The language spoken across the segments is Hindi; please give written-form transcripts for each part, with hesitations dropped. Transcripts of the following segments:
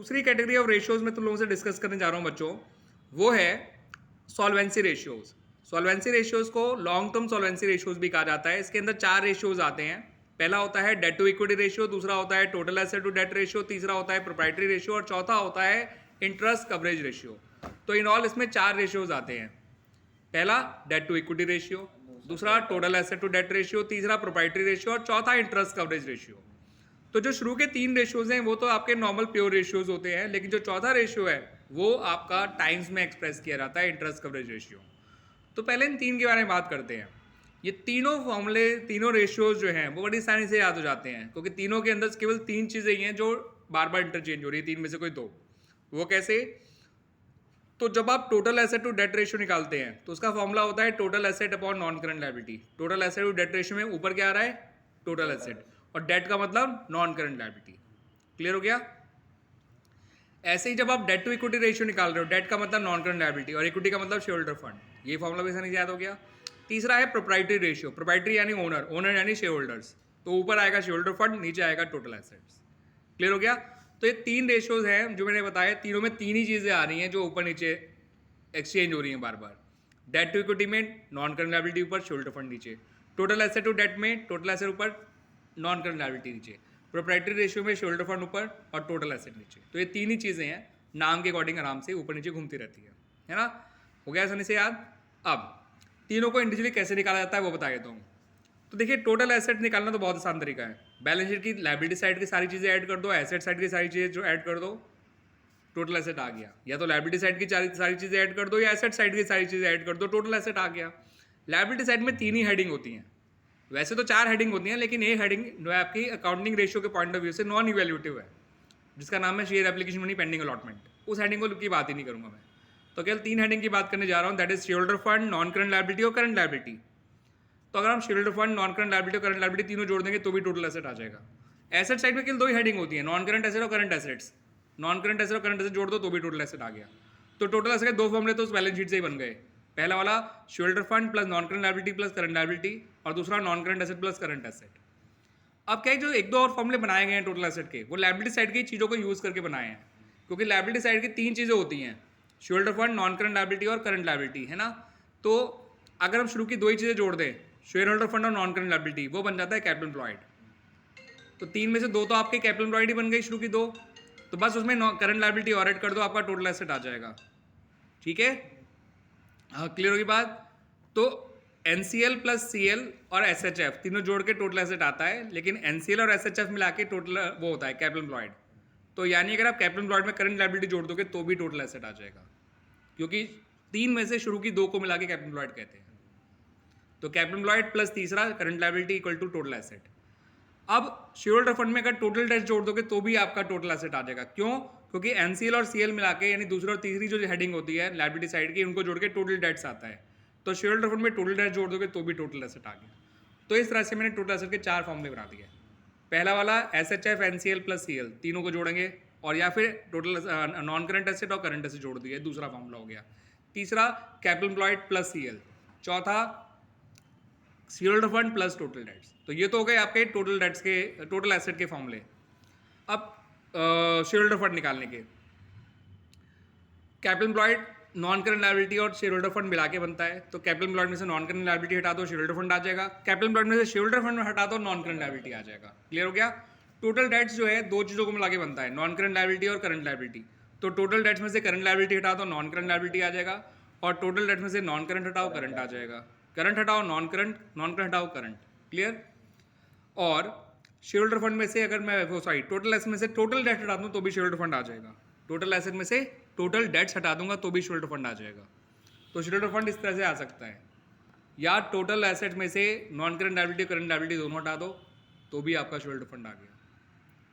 दूसरी कैटेगरी ऑफ रेशियोज में तुम लोगों से डिस्कस करने जा रहा हूँ बच्चों, वो है सॉल्वेंसी रेशियोज। सॉल्वेंसी रेशियोज को लॉन्ग टर्म सॉल्वेंसी रेशियोज भी कहा जाता है। इसके अंदर 4 रेशियोज आते हैं। पहला होता है डेट टू इक्विटी रेशियो, दूसरा होता है total asset to debt ratio, तीसरा होता है प्रोप्राइटरी रेशियो और चौथा होता है इंटरेस्ट कवरेज रेशियो। तो इन ऑल इसमें 4 रेशियोज आते हैं। पहला डेट टू इक्विटी रेशियो, दूसरा total asset to debt ratio, तीसरा प्रोप्राइटरी रेशियो और चौथा इंटरेस्ट कवरेज रेशियो। तो जो शुरू के 3 रेशियोज हैं वो तो आपके नॉर्मल प्योर रेशियोज होते हैं, लेकिन जो चौथा रेशियो है वो आपका टाइम्स में एक्सप्रेस किया जाता है, इंटरेस्ट कवरेज रेशियो। तो पहले इन 3 के बारे में बात करते हैं। ये तीनों फॉर्मूले, तीनों रेशियोज जो हैं वो बड़ी आसानी से याद हो जाते हैं, क्योंकि तीनों के अंदर केवल 3 चीज़ें ही हैं जो बार बार इंटरचेंज हो रही है, 3 में से कोई 2। वो कैसे? तो जब आप total asset to debt ratio निकालते हैं तो उसका फॉर्मूला होता है total asset upon non current liability. Total asset to debt ratio में ऊपर क्या आ रहा है? टोटल एसेट, और डेट का मतलब नॉन करंट लायबिलिटी। क्लियर हो गया? ऐसे ही जब आप डेट टू इक्विटी रेशियो निकाल रहे हो, डेट का मतलब नॉन करंट लायबिलिटी और इक्विटी का मतलब शेयर होल्डर फंड, ये फॉर्मूला भी आसानी से याद हो गया। तीसरा है प्रोप्राइटरी रेशियो। प्रोप्राइटरी यानी ओनर, ओनर यानी शेयर होल्डर्स, तो ऊपर आएगा शेयर होल्डर फंड, नीचे आएगा टोटल एसेट्स। क्लियर हो गया? तो ये 3 रेशियोज हैं जो मैंने बताया, तीनों में 3 ही चीज़ें आ रही हैं जो ऊपर नीचे एक्सचेंज हो रही हैं बार बार। डेट टू इक्विटी में नॉन करंट लायबिलिटी ऊपर, शेयर होल्डर फंड नीचे। टोटल एसेट टू डेट में टोटल एसेट ऊपर, नॉन करंट लायबिलिटी नीचे। प्रोप्राइटरी रेशियो में शेयर होल्डर फंड ऊपर और टोटल एसेट नीचे। तो ये 3 ही चीज़ें हैं, नाम के अकॉर्डिंग आराम से ऊपर नीचे घूमती रहती है ना? हो गया आसानी से याद? अब तीनों को इंडिविजुअली कैसे निकाला जाता है वो बता देता हूँ। तो देखिए, टोटल एसेट निकालना तो बहुत आसान तरीका है। बैलेंस शीट की लायबिलिटी साइड की सारी चीज़ें ऐड कर दो, एसेट साइड की सारी चीज़ें जो ऐड कर दो, टोटल एसेट आ गया। या तो लायबिलिटी साइड की सारी चीज़ें ऐड कर दो या एसेट साइड की सारी चीज़ें ऐड कर दो, टोटल एसेट आ गया। लायबिलिटी साइड में 3 ही हेडिंग होती हैं, वैसे तो 4 हेडिंग होती हैं, लेकिन एक हेडिंग जो है आपकी अकाउंटिंग रेशियो के पॉइंट ऑफ व्यू से नॉन इवैल्यूएटिव है, जिसका नाम है share application money pending allotment. उस हेडिंग को की बात ही नहीं करूंगा मैं, तो केवल 3 हेडिंग की बात करने जा रहा हूँ, that is share holder fund, non current liability और करंट लायबिलिटी। तो अगर हम share holder fund, non current liability और करंट लायबिलिटी तीनों जोड़ देंगे तो भी टोटल एसेट आ जाएगा। एसेट साइड में केवल 2 ही हेडिंग होती है, नॉन करंट एसेट और current assets. Non current asset और करंट एसेट जोड़ दो तो भी टोटल एसेट आ गया। तो टोटल एसेट के 2 फॉर्मूले तो उस बैलेंस शीट से ही बन गए। पहला वाला share holder fund plus non current liability plus current liability, और दूसरा non current asset plus current asset. अब क्या है, जो 1-2 और फॉर्मूले बनाए गए हैं टोटल एसेट के, वो लायबिलिटी साइड की चीज़ों को यूज़ करके बनाए हैं, क्योंकि लायबिलिटी साइड की 3 चीज़ें होती हैं, share holder fund, non current liability और करंट लायबिलिटी, है ना? तो अगर हम शुरू की 2 ही चीज़ें जोड़ दें, शेयर होल्डर फंड और नॉन करंट लायबिलिटी, वो बन जाता है कैपिटल एम्प्लॉयड। तो 3 में से 2 तो आपके कैपिटल एम्प्लॉयड ही बन गई शुरू की 2, तो बस उसमें करंट लायबिलिटी और ऐड कर दो, आपका टोटल एसेट आ जाएगा। ठीक है? हाँ, क्लियर होगी बात? तो NCL प्लस CL और SHF तीनों जोड़ के टोटल एसेट आता है, लेकिन NCL और SHF मिला के टोटल वो होता है कैपिटल एम्प्लॉयड। तो यानी अगर आप कैपिटल एम्प्लॉयड में करंट लायबिलिटी जोड़ दोगे तो भी टोटल एसेट आ जाएगा, क्योंकि 3 में से शुरू की 2 को मिला के कैपिटल एम्प्लॉयड कहते हैं। तो कैपिटल एम्प्लॉयड प्लस तीसरा current liability equal to total asset. अब शेयर होल्डर फंड में अगर टोटल डेट जोड़ दोगे तो भी आपका टोटल एसेट आ जाएगा। क्यों? क्योंकि NCL और CL मिला के, यानी दूसरी और तीसरी जो हेडिंग होती है लायबिलिटी साइड की, उनको जोड़ के टोटल डेट्स आता है। तो शेयर होल्डर फंड में टोटल डेट जोड़ दोगे तो भी टोटल एसेट आ गया। तो इस तरह से मैंने टोटल एसेट के 4 फॉर्मूले बना दिए। पहला वाला SHF, NCL प्लस CL तीनों को जोड़ेंगे, और या फिर टोटल नॉन करंट एसेट और करंट एसेट जोड़ दिए, दूसरा फॉर्मूला हो गया। तीसरा कैपिटल एम्प्लॉयड प्लस CL, चौथा share holder fund plus total debts. तो ये तो हो गए आपके टोटल डेट्स के, टोटल एसेट के फॉर्मूले। अब शेयर होल्डर फंड निकालने के, capital employed, non current liability और शेयर होल्डर फंड मिला के बनता है। तो कैपिटल एम्प्लॉयड में से नॉन करंट लायबिलिटी हटा दो, शेयर होल्डर फंड आ जाएगा। कैपिटल एम्प्लॉयड में से शेयर होल्डर फंड हटा दो, नॉन करंट लायबिलिटी आ जाएगा। क्लियर हो गया? टोटल डेट्स जो है 2 चीज़ों को मिला के बनता है, नॉन करंट लायबिलिटी और करंट लायबिलिटी। तो टोटल डेट्स में से करंट लायबिलिटी हटा दो, नॉन करंट लायबिलिटी आ जाएगा, और टोटल डेट्स में से नॉन करंट हटाओ, करंट आ जाएगा। करंट हटाओ नॉन करंट, नॉन करंट हटाओ करंट। क्लियर? और शेयर होल्डर फंड में से अगर मैं टोटल एसेट में से टोटल डेट हटा दूं तो भी शेयर होल्डर फंड आ जाएगा। टोटल एसेट में से टोटल डेट्स हटा दूंगा तो भी शेयर होल्डर फंड आ जाएगा। तो शेयर होल्डर फंड इस तरह से आ सकता है, या टोटल एसेट में से non current liability current liability दोनों हटा दो तो भी आपका शेयर होल्डर फंड आ गया,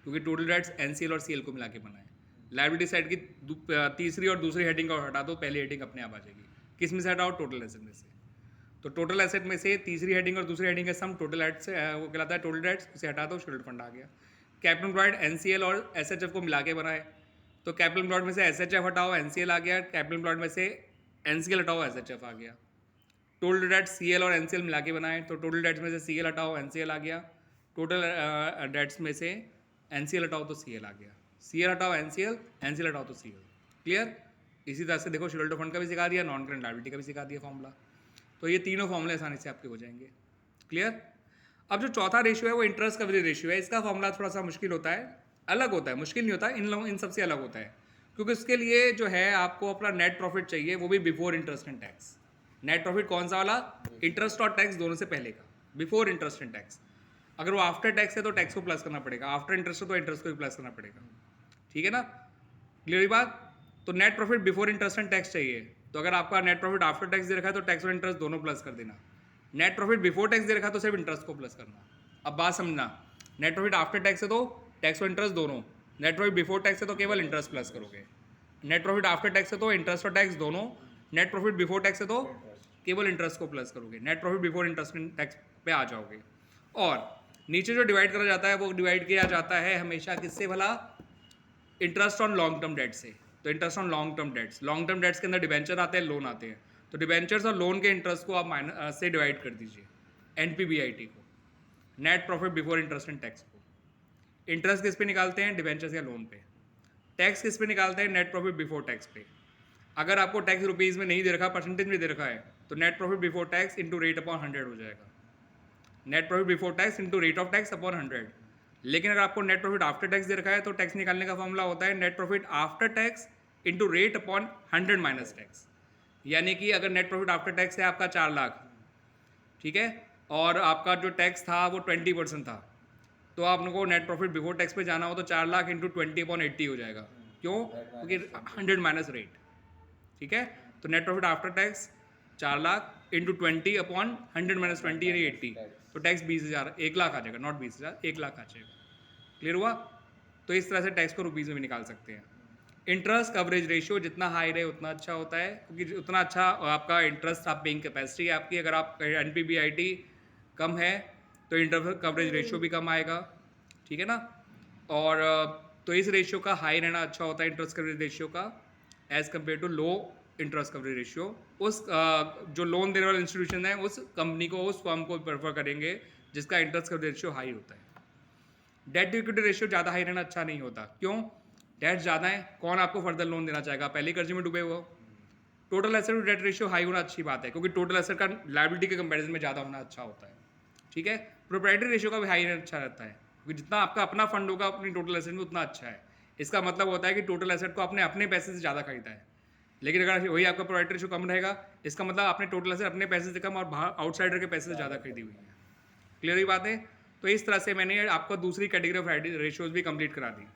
क्योंकि टोटल डेट्स NCL और CL को मिला के बना है। लायबिलिटी साइड की तीसरी और दूसरी हेडिंग को हटा दो, पहली हेडिंग अपने आप आ जाएगी। किस में से हटाओ? टोटल एसेट में से। तो टोटल एसेट में से तीसरी हेडिंग और दूसरी हेडिंग का सम टोटल एट से वो कहलाता है टोटल डेट्स, उसे हटा दो, शेयर होल्डर फंड आ गया। कैपिटल एम्प्लॉयड NCL और SHF को मिला के बना है, तो कैपिटल एम्प्लॉयड में से SHF हटाओ, NCL आ गया। कैपिटल एम्प्लॉयड में से NCL हटाओ, SHF आ गया। टोटल डेट्स CL और NCL मिला के बनाए, तो टोटल डेट्स में से CL हटाओ, NCL आ गया। टोटल डेट्स में से NCL हटाओ तो CL आ गया। CL हटाओ NCL, NCL हटाओ तो CL। क्लियर? इसी तरह से देखो शेड्यूल्ड फंड का भी सिखा दिया, नॉन करंट लायबिलिटी का भी सिखा दिया फॉर्मूला। तो ये तीनों फॉर्मूले आसानी से आपके हो जाएंगे। क्लियर? अब जो चौथा रेशियो है वो इंटरेस्ट कवरेज रेशियो है। इसका फॉर्मूला थोड़ा सा मुश्किल होता है, अलग होता है, मुश्किल नहीं होता, इन सबसे अलग होता है, क्योंकि उसके लिए जो है आपको अपना नेट प्रॉफिट चाहिए, वो भी before interest and tax. Net profit कौन सा वाला? इंटरेस्ट और टैक्स दोनों से पहले का, बिफोर इंटरेस्ट एंड टैक्स। अगर वो आफ्टर टैक्स है तो टैक्स को प्लस करना पड़ेगा, आफ्टर इंटरेस्ट है तो इंटरेस्ट को भी प्लस करना पड़ेगा। ठीक है ना? क्लियर हुई बात? तो net profit before interest and tax चाहिए, तो अगर आपका नेट प्रॉफिट आफ्टर टैक्स दे रखा है तो टैक्स और इंटरेस्ट दोनों प्लस कर देना। नेट प्रॉफिट बिफोर टैक्स दे रखा है तो सिर्फ इंटरेस्ट को प्लस करना। अब बात समझना, नेट प्रॉफिट आफ्टर टैक्स है तो टैक्स और इंटरेस्ट दोनों, नेट प्रॉफिट बिफोर टैक्स है तो केवल इंटरेस्ट प्लस करोगे। नेट प्रॉफिट आफ्टर टैक्स है तो इंटरेस्ट और टैक्स दोनों, नेट प्रॉफिट बिफोर टैक्स है तो केवल इंटरेस्ट को प्लस करोगे। Net profit before interest tax पे आ जाओगे। और नीचे जो डिवाइड करा जाता है वो डिवाइड किया जाता है हमेशा किससे भला? Interest on long term debt से। तो interest on long term debts, long term debts के अंदर डिबेंचर आते हैं, लोन आते हैं, तो डिबेंचर्स और लोन के इंटरेस्ट को आप माइनस से डिवाइड कर दीजिए, NPBIT को, net profit before interest and tax को। इंटरेस्ट किस पे निकालते हैं? डिबेंचर्स या लोन पे। टैक्स किस पे निकालते हैं? नेट प्रॉफिट बिफोर टैक्स पे। अगर आपको टैक्स रुपीज़ में नहीं दे रखा, परसेंटेज में दे रखा है, तो net profit before tax into rate upon 100 हो जाएगा। Net profit before tax into rate of tax upon 100। लेकिन अगर आपको नेट प्रॉफिट आफ्टर टैक्स दे रखा है तो टैक्स निकालने का फॉर्मूला होता है net profit after tax into rate upon 100 minus tax. यानी कि अगर नेट प्रॉफिट आफ्टर टैक्स है आपका 4 लाख, ठीक है, और आपका जो टैक्स था वो 20% था, तो आपको नेट प्रॉफिट बिफोर टैक्स पे जाना हो तो 4 लाख इंटू 20/80 हो जाएगा। क्यों? क्योंकि 100 माइनस रेट। ठीक है, तो net profit after tax 4 lakh into 20/100 minus 20 यानी 80, तो टैक्स 20,000, 1 लाख आ जाएगा, नॉट 20,000, 1 लाख आ जाएगा। क्लियर हुआ? तो इस तरह से टैक्स को रुपीज़ में भी निकाल सकते हैं। इंटरेस्ट कवरेज रेशियो जितना हाई रहे उतना अच्छा होता है, क्योंकि उतना अच्छा आपका इंटरेस्ट आप पेइंग कैपेसिटी है आपकी। अगर आप NPBIT कम है तो इंटरेस्ट कवरेज रेशियो भी कम आएगा। ठीक है ना? और तो इस रेशियो का हाई रहना अच्छा होता है, इंटरेस्ट कवरेज रेशियो का, as compare to low interest coverage ratio. उस जो लोन देने वाले इंस्टीट्यूशन है उस कंपनी को, उस फर्म को प्रेफर करेंगे जिसका इंटरेस्ट कवरेज रेशियो हाई होता है। डेट टू इक्विटी रेशियो ज़्यादा हाई रहना अच्छा नहीं होता। क्यों? डेट ज़्यादा है, कौन आपको फर्दर लोन देना चाहेगा? पहले कर्जे में डूबे हुए। Total asset to debt ratio high होना अच्छी बात है, क्योंकि टोटल एसेट का लायबिलिटी के कंपैरिजन में ज़्यादा होना अच्छा होता है। ठीक है, प्रोप्राइटरी रेशियो का भी हाई रहना अच्छा रहता है, क्योंकि जितना आपका अपना फंड होगा अपनी टोटल एसेट में उतना अच्छा है। इसका मतलब होता है कि टोटल एसेट को आपने अपने पैसे से ज़्यादा खरीदा है। लेकिन अगर वही आपका प्रोप्राइटरी रेशियो कम रहेगा, इसका मतलब आपने टोटल एसेट अपने पैसे से कम और बाहर आउटसाइडर के पैसे से ज़्यादा खरीदी हुई है। क्लियर ही बात है? तो इस तरह से मैंने आपको दूसरी कैटेगरी ऑफ रेशियोज भी कंप्लीट करा दी।